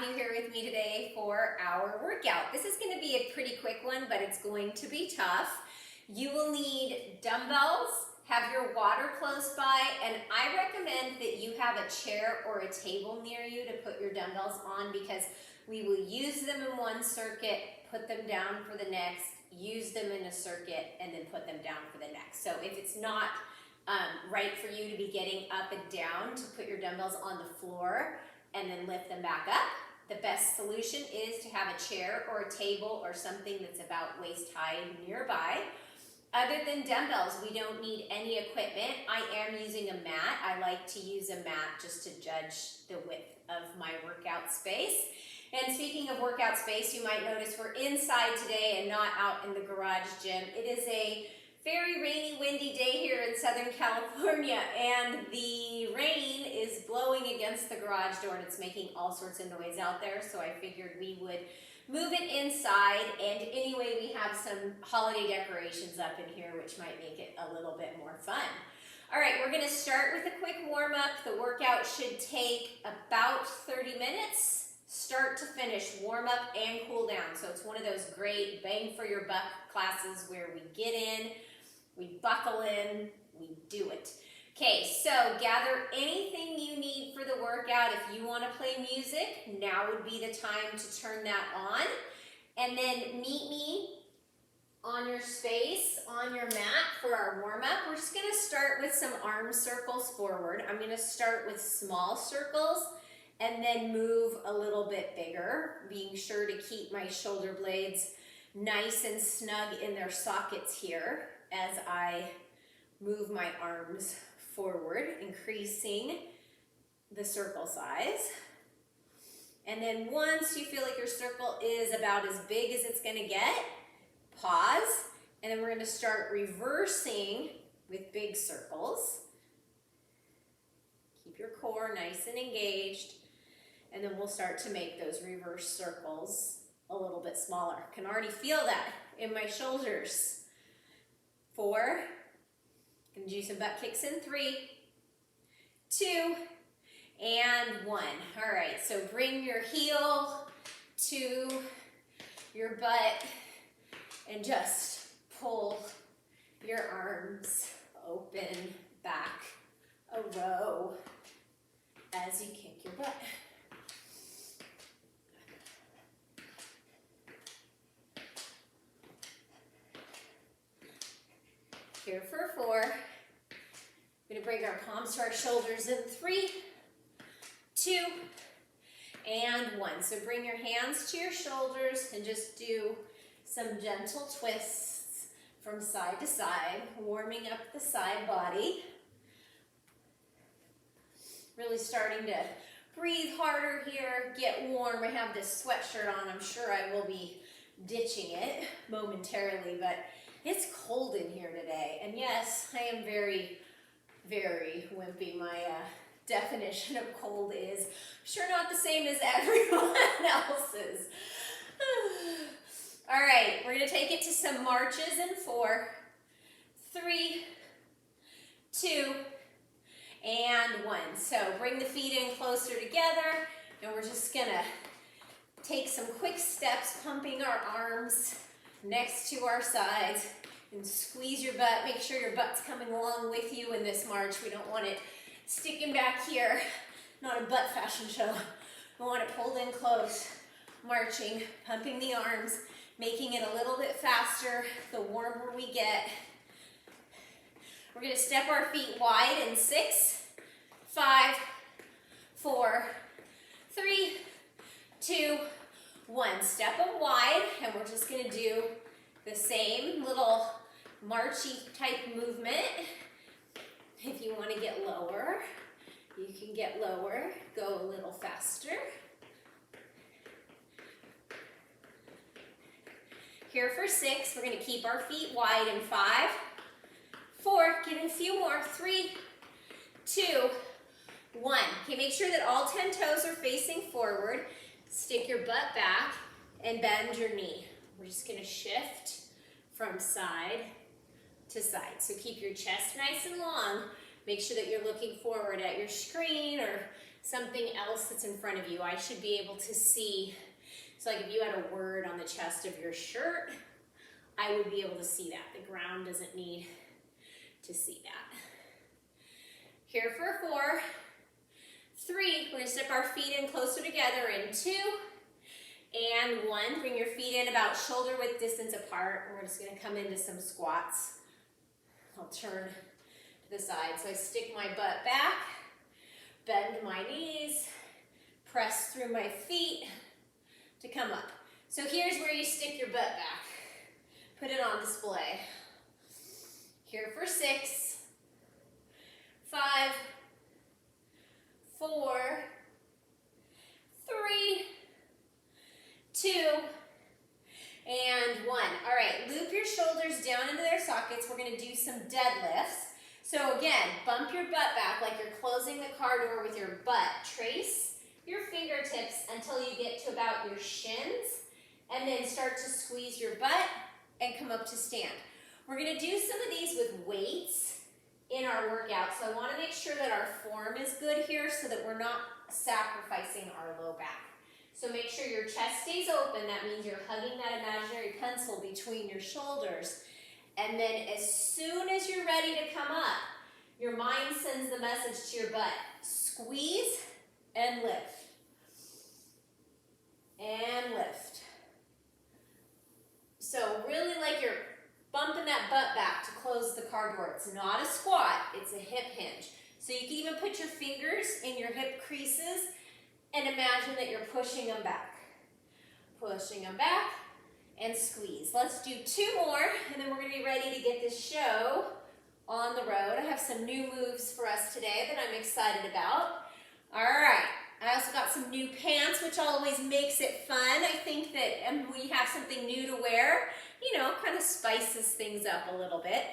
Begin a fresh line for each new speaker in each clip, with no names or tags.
have you here with me today for our workout. This is going to be a pretty quick one, but it's going to be tough. You will need dumbbells, have your water close by, and I recommend that you have a chair or a table near you to put your dumbbells on because we will use them in one circuit, put them down for the next, use them in a circuit, and then put them down for the next. So if it's not right for you to be getting up and down to put your dumbbells on the floor and then lift them back up, the best solution is to have a chair or a table or something that's about waist high nearby. Other than dumbbells, we don't need any equipment. I am using a mat. I like to use a mat just to judge the width of my workout space. And speaking of workout space, you might notice we're inside today and not out in the garage gym. It is a very rainy, windy day here in Southern California, and the rain is blowing against the garage door and it's making all sorts of noise out there, so I figured we would move it inside. And anyway, we have some holiday decorations up in here which might make it a little bit more fun. All right, we're gonna start with a quick warm-up. The workout should take about 30 minutes, start to finish, warm up and cool down. So it's one of those great bang for your buck classes where we get in, we buckle in, we do it. Okay, so gather anything you need for the workout. If you want to play music, now would be the time to turn that on. And then meet me on your space, on your mat for our warm-up. We're just going to start with some arm circles forward. I'm going to start with small circles and then move a little bit bigger, being sure to keep my shoulder blades nice and snug in their sockets here as I move my arms forward, increasing the circle size. And then once you feel like your circle is about as big as it's gonna get, pause, and then we're gonna start reversing with big circles. Keep your core nice and engaged, and then we'll start to make those reverse circles a little bit smaller. Can already feel that in my shoulders. 4, gonna do some butt kicks in 3, 2, and 1. All right, so bring your heel to your butt and just pull your arms open back a row as you kick your butt. Here for 4. We're going to bring our palms to our shoulders in 3, 2, and 1. So bring your hands to your shoulders and just do some gentle twists from side to side, warming up the side body. Really starting to breathe harder here, get warm. I have this sweatshirt on. I'm sure I will be ditching it momentarily, but it's cold in here today, and yes, I am very, very wimpy. My definition of cold is sure not the same as everyone else's. All right, we're going to take it to some marches in 4, 3, 2, and 1. So bring the feet in closer together, and we're just going to take some quick steps, pumping our arms next to our sides, and squeeze your butt. Make sure your butt's coming along with you in this march. We don't want it sticking back here. Not a butt fashion show. We want it pulled in close, marching, pumping the arms, making it a little bit faster the warmer we get. We're going to step our feet wide in 6, 5, 4, 3, 2, 1. Step them wide, and we're just going to do the same little marchy type movement. If you want to get lower, you can get lower. Go a little faster. Here for 6, we're going to keep our feet wide in 5, 4, give it a few more, 3, 2, 1. Okay, make sure that all 10 toes are facing forward. Stick your butt back and bend your knee. We're just going to shift from side to side. So keep your chest nice and long. Make sure that you're looking forward at your screen or something else that's in front of you. I should be able to see. So like if you had a word on the chest of your shirt, I would be able to see that. The ground doesn't need to see that. Here for 4, 3, we're gonna step our feet in closer together in 2, and 1. Bring your feet in about shoulder width distance apart, and we're just gonna come into some squats. I'll turn to the side. So I stick my butt back, bend my knees, press through my feet to come up. So here's where you stick your butt back. Put it on display. Here for 6, 5, 4, 3, 2, and 1. All right, loop your shoulders down into their sockets. We're gonna do some deadlifts. So again, bump your butt back like you're closing the car door with your butt. Trace your fingertips until you get to about your shins, and then start to squeeze your butt and come up to stand. We're gonna do some of these with weights in our workout, so I wanna make sure that our form is good here so that we're not sacrificing our low back. So make sure your chest stays open. That means you're hugging that imaginary pencil between your shoulders. And then as soon as you're ready to come up, your mind sends the message to your butt. Squeeze and lift. And lift. So really like you're bumping that butt back to close the car door. It's not a squat, it's a hip hinge. So you can even put your fingers in your hip creases and imagine that you're pushing them back. Pushing them back and squeeze. Let's do 2 more, and then we're gonna be ready to get this show on the road. I have some new moves for us today that I'm excited about. All right, I also got some new pants, which always makes it fun. I think that we have something new to wear, you know, kind of spices things up a little bit.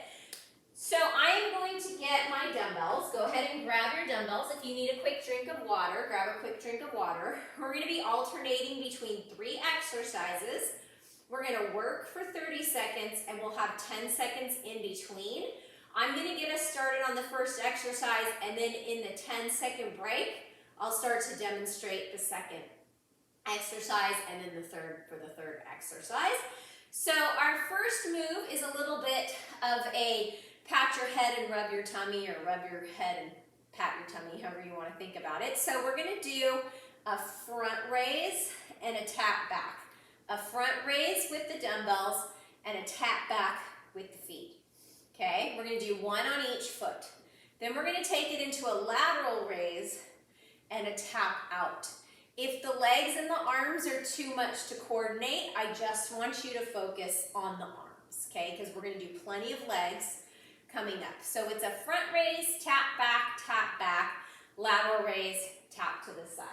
So I am going to get my dumbbells. Go ahead and grab your dumbbells. If you need a quick drink of water, grab a quick drink of water. We're going to be alternating between 3 exercises. We're going to work for 30 seconds and we'll have 10 seconds in between. I'm going to get us started on the first exercise, and then in the 10-second break, I'll start to demonstrate the second exercise and then the third for the third exercise. So our first move is a little bit of a pat your head and rub your tummy, or rub your head and pat your tummy, however you want to think about it. So we're going to do a front raise and a tap back. A front raise with the dumbbells and a tap back with the feet. Okay, we're going to do 1 on each foot. Then we're going to take it into a lateral raise and a tap out. If the legs and the arms are too much to coordinate, I just want you to focus on the arms, okay? Because we're going to do plenty of legs coming up. So it's a front raise, tap back, lateral raise, tap to the side.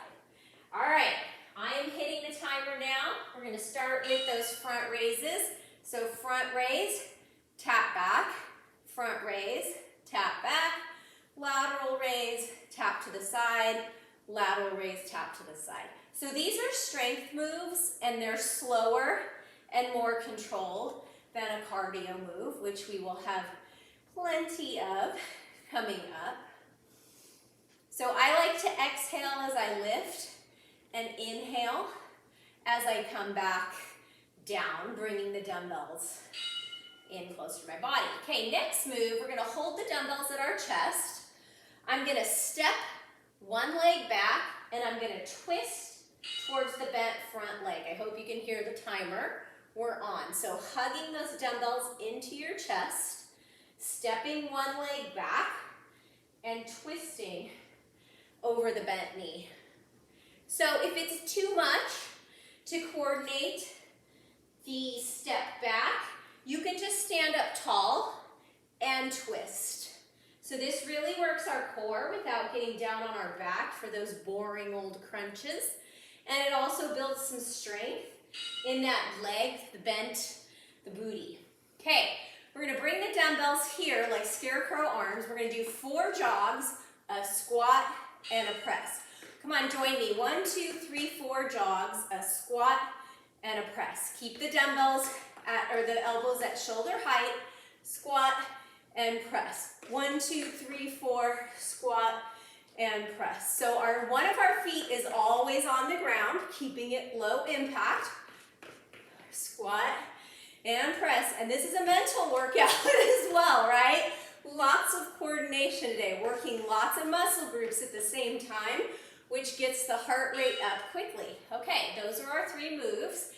All right, I am hitting the timer now. We're going to start with those front raises. So front raise, tap back, front raise, tap back, lateral raise, tap to the side, lateral raise, tap to the side. So these are strength moves, and they're slower and more controlled than a cardio move, which we will have plenty of coming up. So I like to exhale as I lift and inhale as I come back down, bringing the dumbbells in close to my body. Okay, next move, we're gonna hold the dumbbells at our chest. I'm gonna step one leg back, and I'm gonna twist towards the bent front leg. I hope you can hear the timer. We're on. So hugging those dumbbells into your chest, stepping one leg back, and twisting over the bent knee. So if it's too much to coordinate the step back, you can just stand up tall and twist. So this really works our core without getting down on our back for those boring old crunches. And it also builds some strength in that leg, the bent, the booty. Okay, we're gonna bring the dumbbells here like scarecrow arms. We're gonna do 4 jogs, a squat, and a press. Come on, join me. 1, 2, 3, 4 jogs, a squat, and a press. Keep the dumbbells or the elbows at shoulder height, squat, and press. 1, 2, 3, 4, squat and press. So one of our feet is always on the ground, keeping it low impact. Squat and press. And this is a mental workout as well, right? Lots of coordination today, working lots of muscle groups at the same time, which gets the heart rate up quickly. Okay, those are our 3 moves.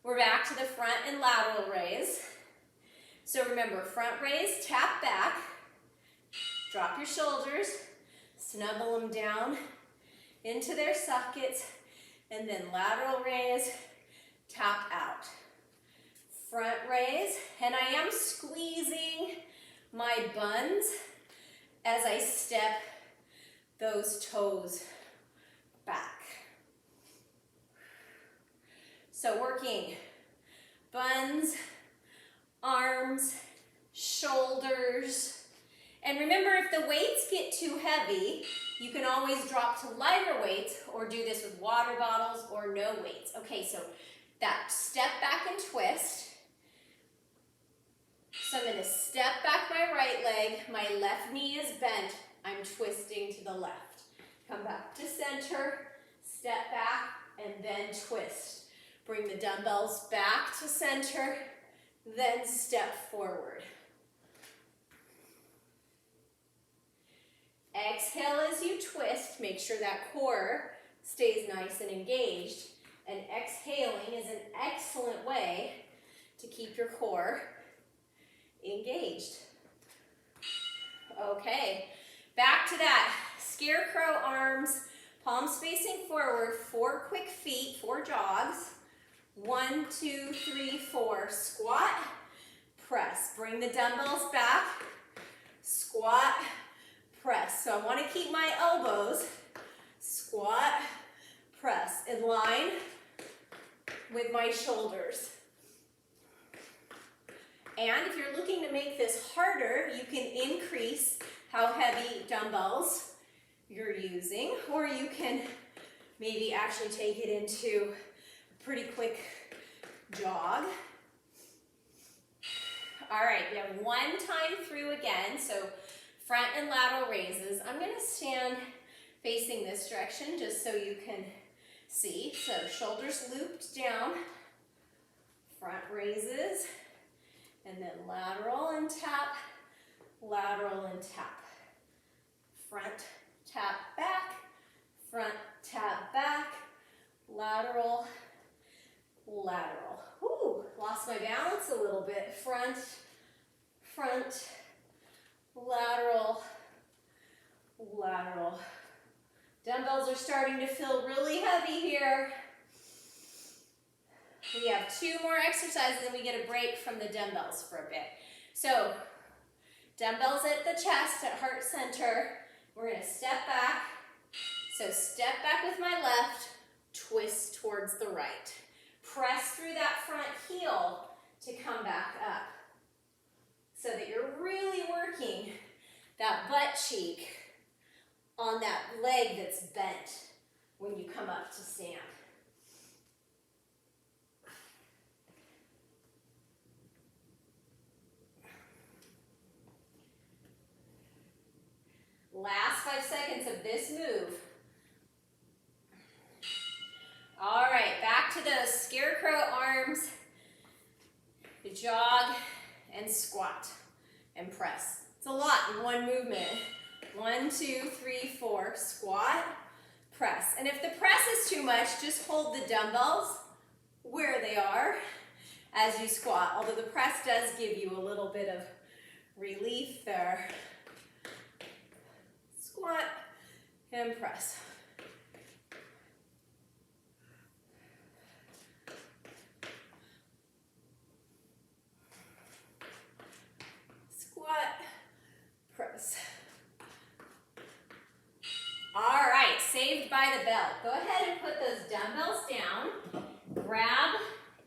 We're back to the front and lateral raise. So remember, front raise, tap back, drop your shoulders, snuggle them down into their sockets, and then lateral raise, tap out. Front raise, and I am squeezing my buns as I step those toes back. So working buns, arms, shoulders. And remember, if the weights get too heavy, you can always drop to lighter weights or do this with water bottles or no weights. Okay, so that step back and twist. So I'm going to step back my right leg, my left knee is bent, I'm twisting to the left. Come back to center, step back, and then twist. Bring the dumbbells back to center, then step forward. Exhale as you twist, make sure that core stays nice and engaged. And exhaling is an excellent way to keep your core engaged. Okay, back to that. Scarecrow arms, palms facing forward, 4 quick feet, 4 jogs. 1, 2, 3, 4. Squat, press. Bring the dumbbells back. Squat, press. So I want to keep my elbows. Squat, press. In line with my shoulders. And if you're looking to make this harder, you can increase how heavy dumbbells you're using, or you can maybe actually take it into a pretty quick jog. All right, we have 1 time through again, so front and lateral raises. I'm going to stand facing this direction just so you can see. So shoulders looped down, front raises, and then lateral and tap, lateral and tap. Front, tap, back, front, tap, back, lateral, lateral. Ooh, lost my balance a little bit. Front, front, lateral, lateral. Dumbbells are starting to feel really heavy here. We have 2 more exercises and we get a break from the dumbbells for a bit. So, dumbbells at the chest, at heart center. We're going to step back. So step back with my left, twist towards the right. Press through that front heel to come back up. So that you're really working that butt cheek on that leg that's bent when you come up to stand. Last 5 seconds of this move. All right, back to those scarecrow arms, jog and squat and press. It's a lot in one movement. 1, 2, 3, 4, squat, press. And if the press is too much, just hold the dumbbells where they are as you squat, although the press does give you a little bit of relief there. Squat and press. Squat, press. All right, saved by the bell. Go ahead and put those dumbbells down. Grab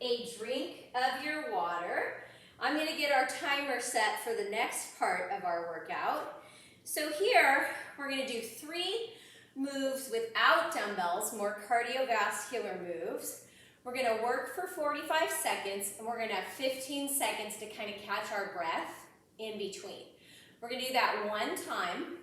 a drink of your water. I'm going to get our timer set for the next part of our workout. So here, we're going to do 3 moves without dumbbells, more cardiovascular moves. We're going to work for 45 seconds, and we're going to have 15 seconds to kind of catch our breath in between. We're gonna do that one time,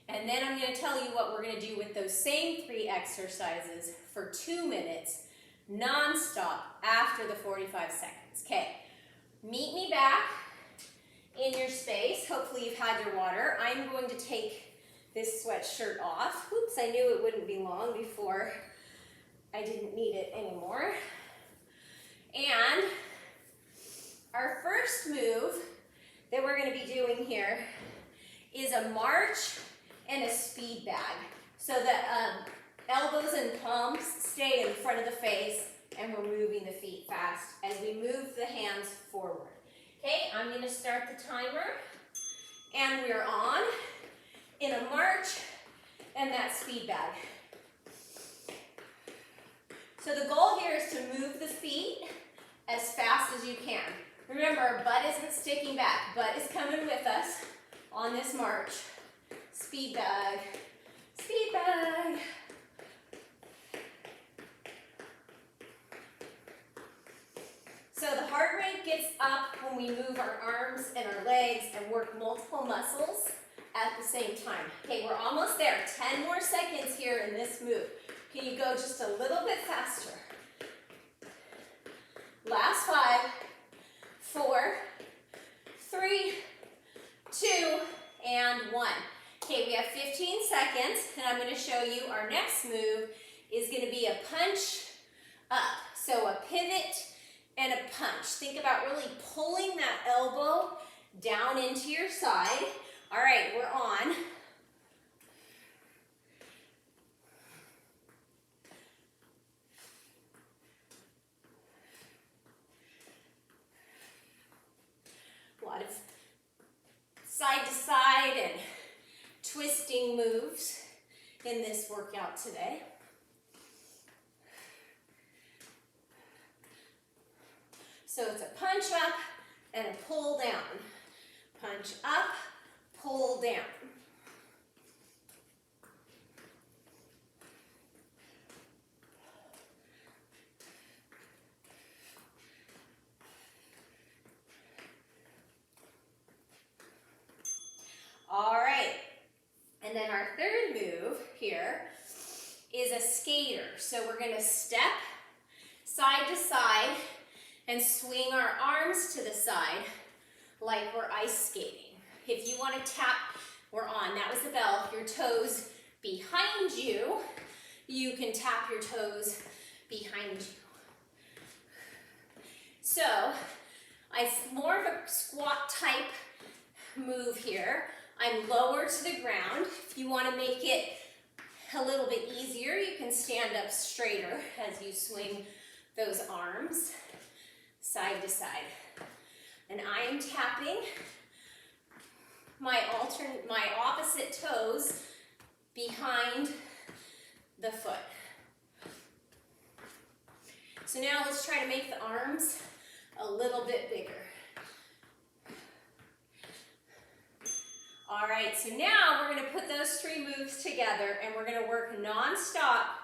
and then I'm gonna tell you what we're gonna do with those same 3 exercises for 2 minutes, non-stop after the 45 seconds. Okay, meet me back in your space. Hopefully you've had your water. I'm going to take this sweatshirt off. Oops, I knew it wouldn't be long before I didn't need it anymore. And our first move that we're going to be doing here is a march and a speed bag. So the elbows and palms stay in front of the face, and we're moving the feet fast as we move the hands forward. Okay, I'm going to start the timer, and we're on in a march and that speed bag. So the goal here is to move the feet as fast as you can. Remember, our butt isn't sticking back. Butt is coming with us on this march. Speed bag, speed bag. So the heart rate gets up when we move our arms and our legs and work multiple muscles at the same time. Okay, we're almost there. 10 more seconds here in this move. Can you go just a little bit faster? Last 5, 4, 3, 2, and 1. Okay, we have 15 seconds, and I'm going to show you our next move is going to be a punch up. So a pivot and a punch. Think about really pulling that elbow down into your side. All right, we're on. A lot of side to side and twisting moves in this workout today. So it's a punch up and a pull down. Punch up, pull down. All right, and then our third move here is a skater. So we're going to step side to side and swing our arms to the side like we're ice skating. If you want to tap, we're on. That was the bell. Your toes behind you. You can tap your toes behind you. So, it's more of a squat type move here. I'm lower to the ground. If you want to make it a little bit easier, you can stand up straighter as you swing those arms side to side. And I am tapping my opposite toes behind the foot. So now let's try to make the arms a little bit bigger. All right, so now we're going to put those 3 moves together, and we're going to work non-stop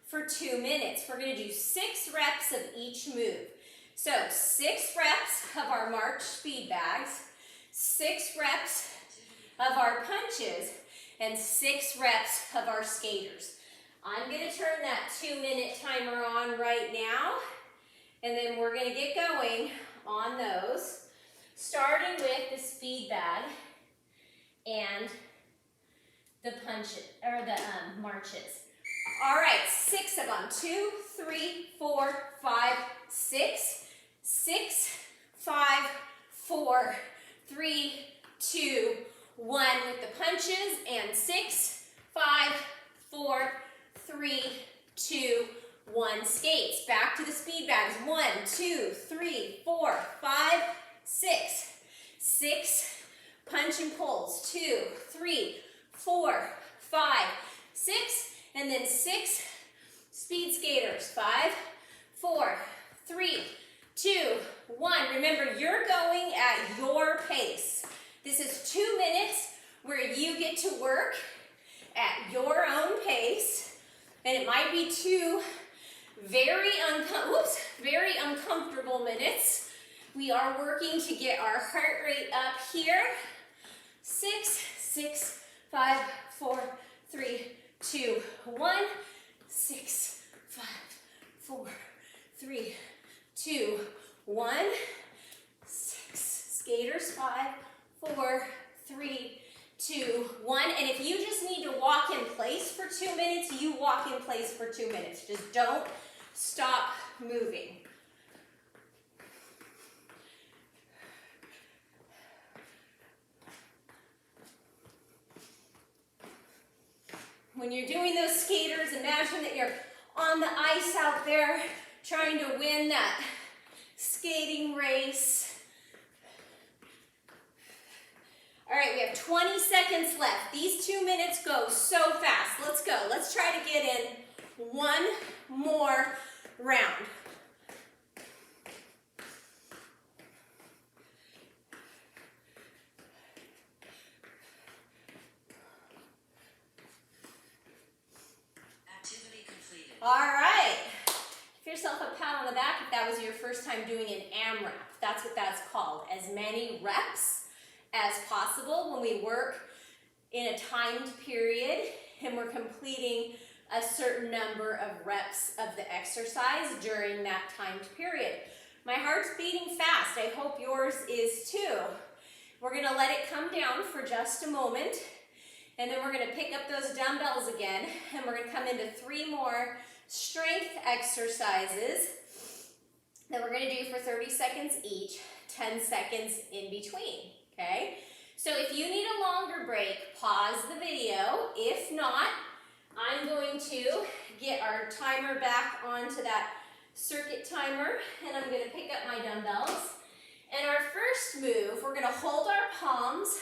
for 2 minutes. We're going to do 6 reps of each move. So 6 reps of our march speed bags, 6 reps of our punches, and 6 reps of our skaters. I'm going to turn that 2-minute timer on right now, and then we're going to get going on those, starting with the speed bag and the punches, or the marches. All right, 6 of them. 2, 3, 4, 5, 6. 6, 5, 4, 3, 2, 1 with the punches, and 6, 5, 4, 3, 2, 1 skates. Back to the speed bags. 1, 2, 3, 4, 5, 6. 6 punch and pulls. 2, 3, 4, 5, 6, and then 6 speed skaters. 5, 4, 3, 2, 1. Remember, you're going at your pace. This is 2 minutes where you get to work at your own pace, and it might be 2 very uncomfortable minutes. We are working to get our heart rate up here 6, 6, 5, 4, 3, 2, 1. 6, 5, 4, 3, 2, 1. 6. Skaters, 5, 4, 3, 2, 1. And if you just need to walk in place for 2 minutes, you walk in place for 2 minutes. Just don't stop moving. When you're doing those skaters, imagine that you're on the ice out there trying to win that skating race. All right, we have 20 seconds left. These 2 minutes go so fast. Let's go. Let's try to get in one more round. All right, give yourself a pat on the back if that was your first time doing an Amrap. That's what that's called. As many reps as possible when we work in a timed period and we're completing a certain number of reps of the exercise during that timed period. My heart's beating fast. I hope yours is too. We're gonna let it come down for just a moment, and then we're gonna pick up those dumbbells again, and we're gonna come into 3 more strength exercises that we're gonna do for 30 seconds each, 10 seconds in between, okay? So if you need a longer break, pause the video. If not, I'm going to get our timer back onto that circuit timer, and I'm gonna pick up my dumbbells. And our first move, we're gonna hold our palms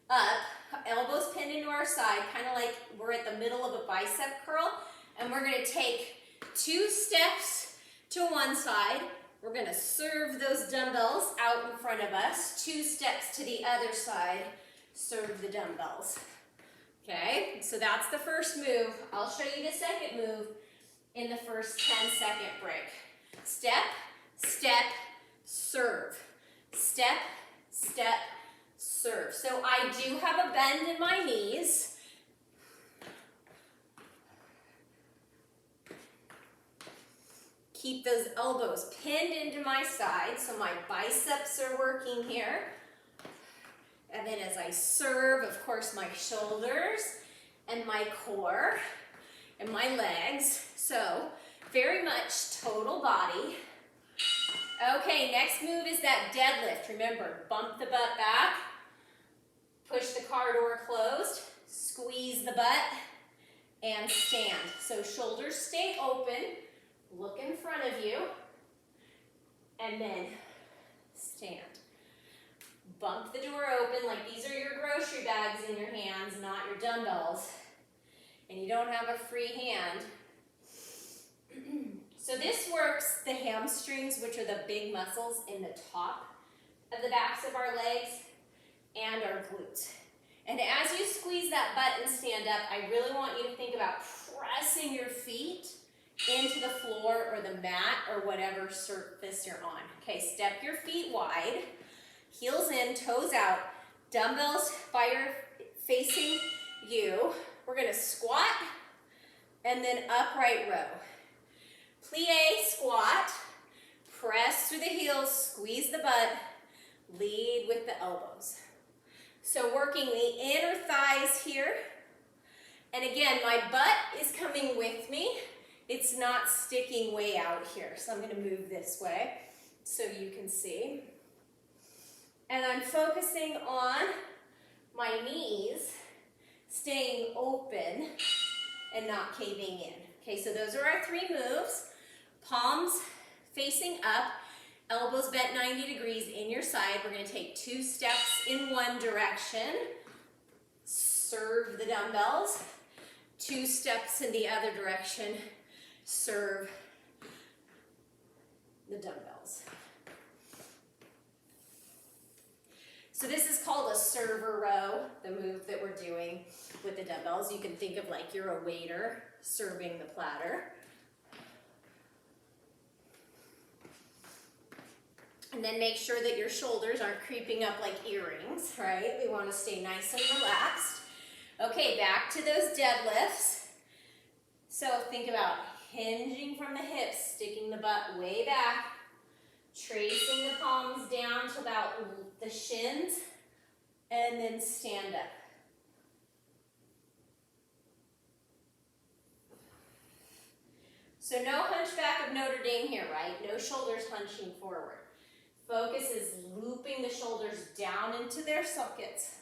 up, elbows pinned into our side, kind of like we're at the middle of a bicep curl, and we're gonna take 2 steps to one side. We're gonna serve those dumbbells out in front of us. 2 steps to the other side, serve the dumbbells. Okay, so that's the first move. I'll show you the second move in the first 10-second break. Step, step, serve. Step, step, serve. So I do have a bend in my knees. Keep those elbows pinned into my side so my biceps are working here. And then as I serve, of course, my shoulders and my core and my legs. So very much total body. Okay, next move is that deadlift. Remember, bump the butt back, push the car door closed, squeeze the butt, and stand. So shoulders stay open, look in front of you, and then stand. Bump the door open like these are your grocery bags in your hands, not your dumbbells. And you don't have a free hand. So this works the hamstrings, which are the big muscles in the top of the backs of our legs, and our glutes. And as you squeeze that butt and stand up, I really want you to think about pressing your feet into the floor or the mat or whatever surface you're on. Okay, step your feet wide, heels in, toes out, dumbbells facing you. We're gonna squat and then upright row. Plie squat, press through the heels, squeeze the butt, lead with the elbows. So working the inner thighs here. And again, my butt is coming with me. It's not sticking way out here. So I'm gonna move this way so you can see. And I'm focusing on my knees staying open and not caving in. Okay, so those are our 3 moves. Palms facing up, elbows bent 90 degrees in your side. We're gonna take 2 steps in one direction. Serve the dumbbells. 2 steps in the other direction. Serve the dumbbells. So this is called a server row, the move that we're doing with the dumbbells. You can think of like you're a waiter serving the platter. And then make sure that your shoulders aren't creeping up like earrings, right? We want to stay nice and relaxed. Okay, back to those deadlifts. So think about hinging from the hips, sticking the butt way back, tracing the palms down to about the shins, and then stand up. So no hunchback of Notre Dame here, right? No shoulders hunching forward. Focus is looping the shoulders down into their sockets.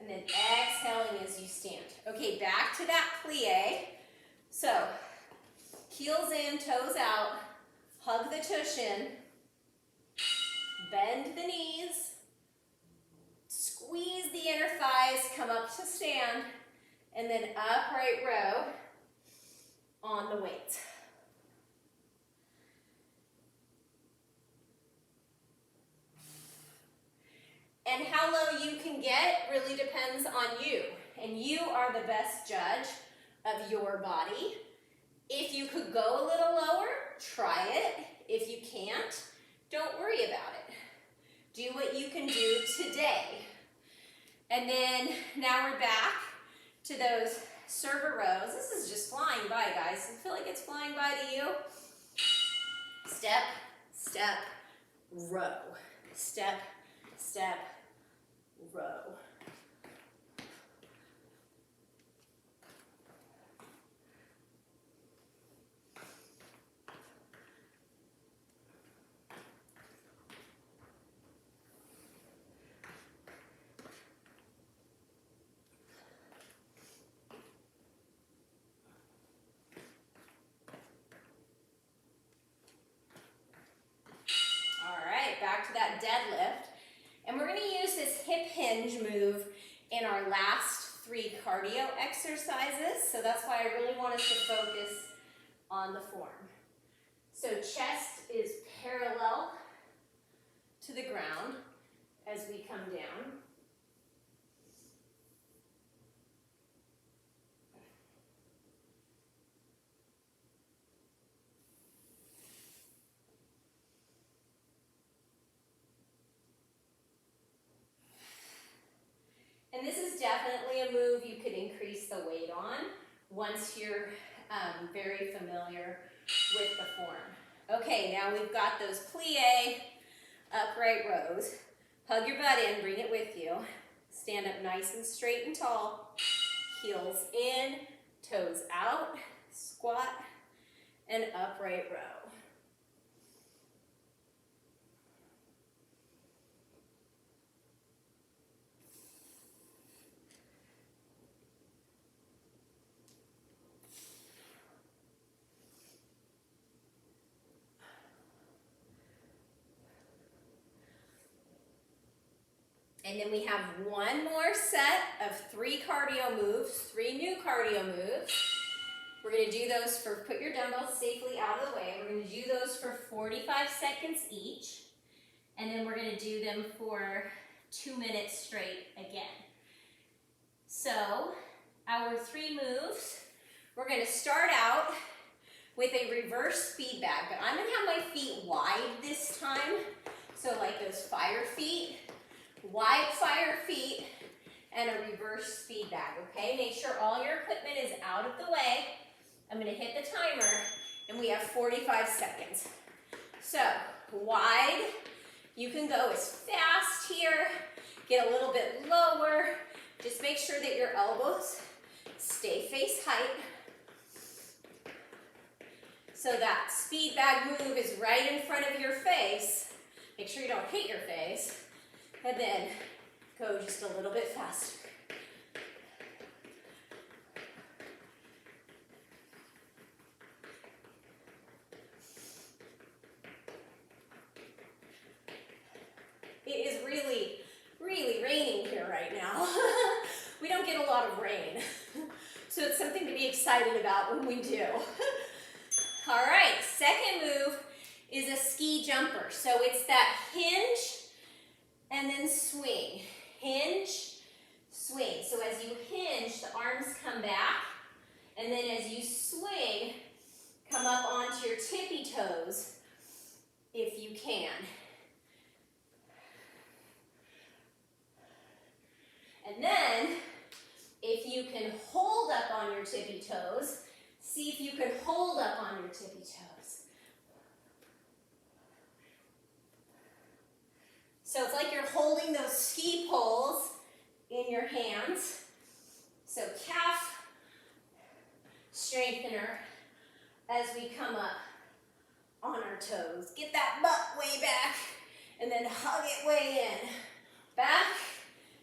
And then exhaling as you stand. Okay, back to that plie. So, heels in, toes out, hug the tush in, bend the knees, squeeze the inner thighs, come up to stand, and then upright row on the weights. And how low you can get really depends on you. And you are the best judge of your body. If you could go a little lower, try it. If you can't, don't worry about it. Do what you can do today. And then now we're back to those server rows. This is just flying by, guys. I feel like it's flying by to you. Step, step, row. Step, step, row. Back to that deadlift. And we're going to use this hip hinge move in our last 3 cardio exercises. So that's why I really want us to focus on the form. So chest is parallel to the ground as we come down. And this is definitely a move you could increase the weight on once you're very familiar with the form. Okay, now we've got those plie upright rows. Hug your butt in, bring it with you. Stand up nice and straight and tall. Heels in, toes out, squat, and upright row. And then we have one more set of 3 cardio moves, 3 new cardio moves. We're going to do those for, put your dumbbells safely out of the way. We're going to do those for 45 seconds each. And then we're going to do them for 2 minutes straight again. So, our 3 moves, we're going to start out with a reverse speed bag. But I'm going to have my feet wide this time. So like those fire feet. Wide fire feet and a reverse speed bag, okay? Make sure all your equipment is out of the way. I'm going to hit the timer, and we have 45 seconds. So, wide, you can go as fast here, get a little bit lower. Just make sure that your elbows stay face height. So that speed bag move is right in front of your face. Make sure you don't hit your face. And then go just a little bit faster. It is really, really raining here right now. We don't get a lot of rain. So it's something to be excited about when we do. All right, second move is a ski jumper. So it's that hinge and then swing. hinge, swing. So as you hinge, the arms come back, and then as you swing, come up onto your tippy toes if you can. And then, if you can hold up on your tippy toes, see if you can hold up on your tippy toes. So it's like you're holding those ski poles in your hands. So calf strengthener as we come up on our toes. Get that butt way back and then hug it way in. Back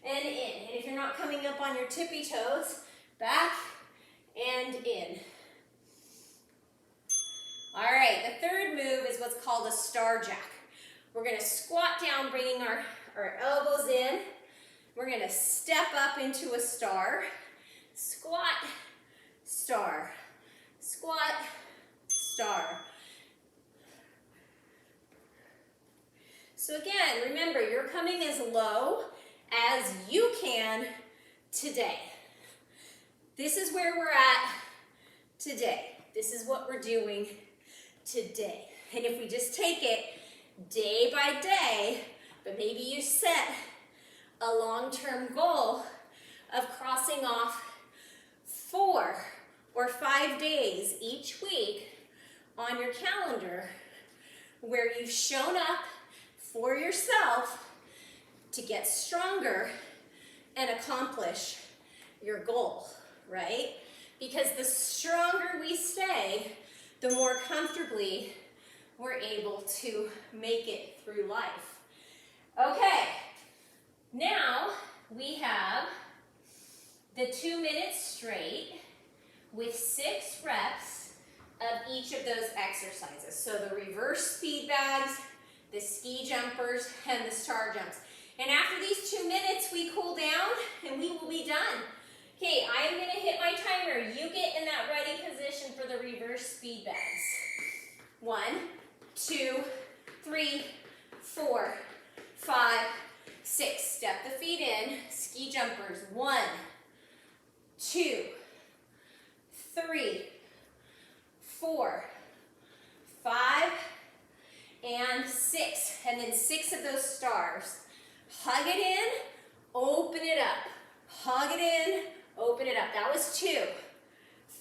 and in. And if you're not coming up on your tippy toes, back and in. All right, the third move is what's called a star jack. We're going to squat down, bringing our elbows in. We're going to step up into a star. Squat, star. Squat, star. So again, remember, you're coming as low as you can today. This is where we're at today. This is what we're doing today. And if we just take it day by day, but maybe you set a long-term goal of crossing off 4 or 5 days each week on your calendar where you've shown up for yourself to get stronger and accomplish your goal, right? Because the stronger we stay, the more comfortably we're able to make it through life. Okay, now we have the 2 minutes straight with 6 reps of each of those exercises. So the reverse speed bags, the ski jumpers, and the star jumps. And after these 2 minutes, we cool down and we will be done. Okay, I am going to hit my timer. You get in that ready position for the reverse speed bags. 1, 2, 3, 4, 5, 6. Step the feet in. Ski jumpers. 1, 2, 3, 4, 5, and 6. And then 6 of those stars. Hug it in, open it up. Hug it in, open it up. That was 2.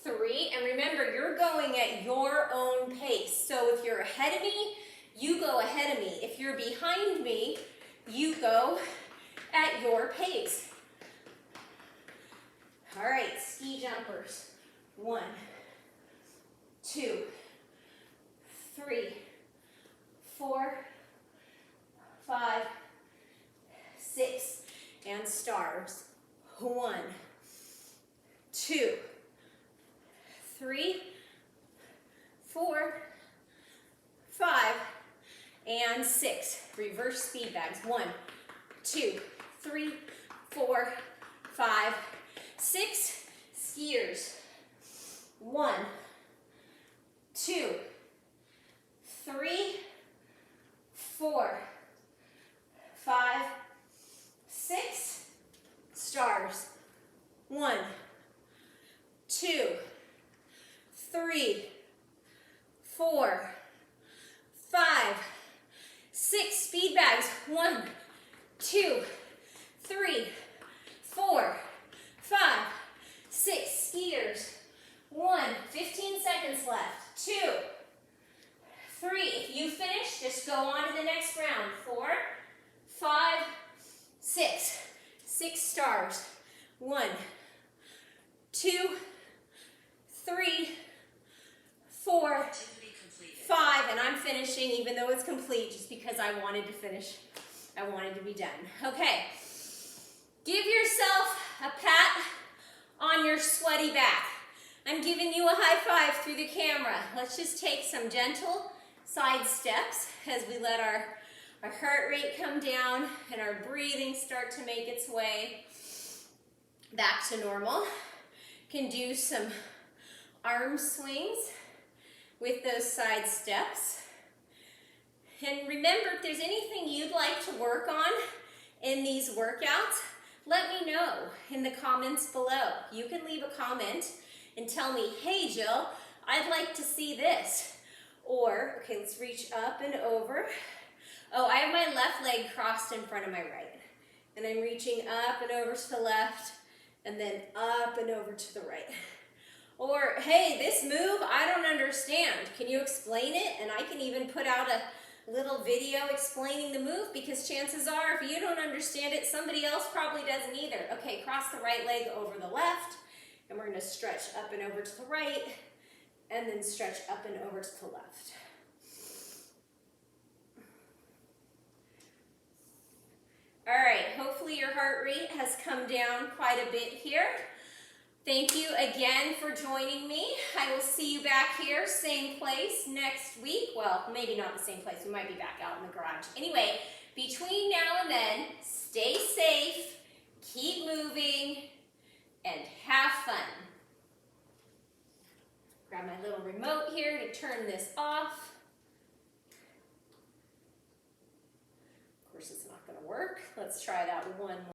3, and remember, you're going at your own pace. So if you're ahead of me, you go ahead of me. If you're behind me, you go at your pace. All right, ski jumpers. 1, 2, 3, 4, 5, 6, and stars. 1, 2, 3, 4, 5, and 6. Reverse speed bags. 1, 2, 3, 4, 5, 6. Skiers. 1, 2, 3, 4, 5, 6. Stars. 1, 2, 3, 4, 5, 6. Speed bags. 1, 2, 3, 4, 5, 6. Skiers. 1, 15 seconds left. 2, 3. If you finish, just go on to the next round. 4, 5, 6. 6 stars. 1, 2, 3, 4, 5, and I'm finishing even though it's complete just because I wanted to finish. I wanted to be done. Okay. Give yourself a pat on your sweaty back. I'm giving you a high five through the camera. Let's just take some gentle side steps as we let our heart rate come down and our breathing start to make its way back to normal. Can do some arm swings with those side steps. And remember, if there's anything you'd like to work on in these workouts, let me know in the comments below. You can leave a comment and tell me, hey Jill, I'd like to see this. Or, okay, let's reach up and over. Oh, I have my left leg crossed in front of my right. And I'm reaching up and over to the left, and then up and over to the right. Or, hey, this move, I don't understand. Can you explain it? And I can even put out a little video explaining the move, because chances are, if you don't understand it, somebody else probably doesn't either. Okay, cross the right leg over the left, and we're gonna stretch up and over to the right, and then stretch up and over to the left. All right, hopefully your heart rate has come down quite a bit here. Thank you again for joining me. I will see you back here, same place next week. Well, maybe not the same place. We might be back out in the garage. Anyway, between now and then, stay safe, keep moving, and have fun. Grab my little remote here to turn this off. Of course, it's not going to work. Let's try that one more.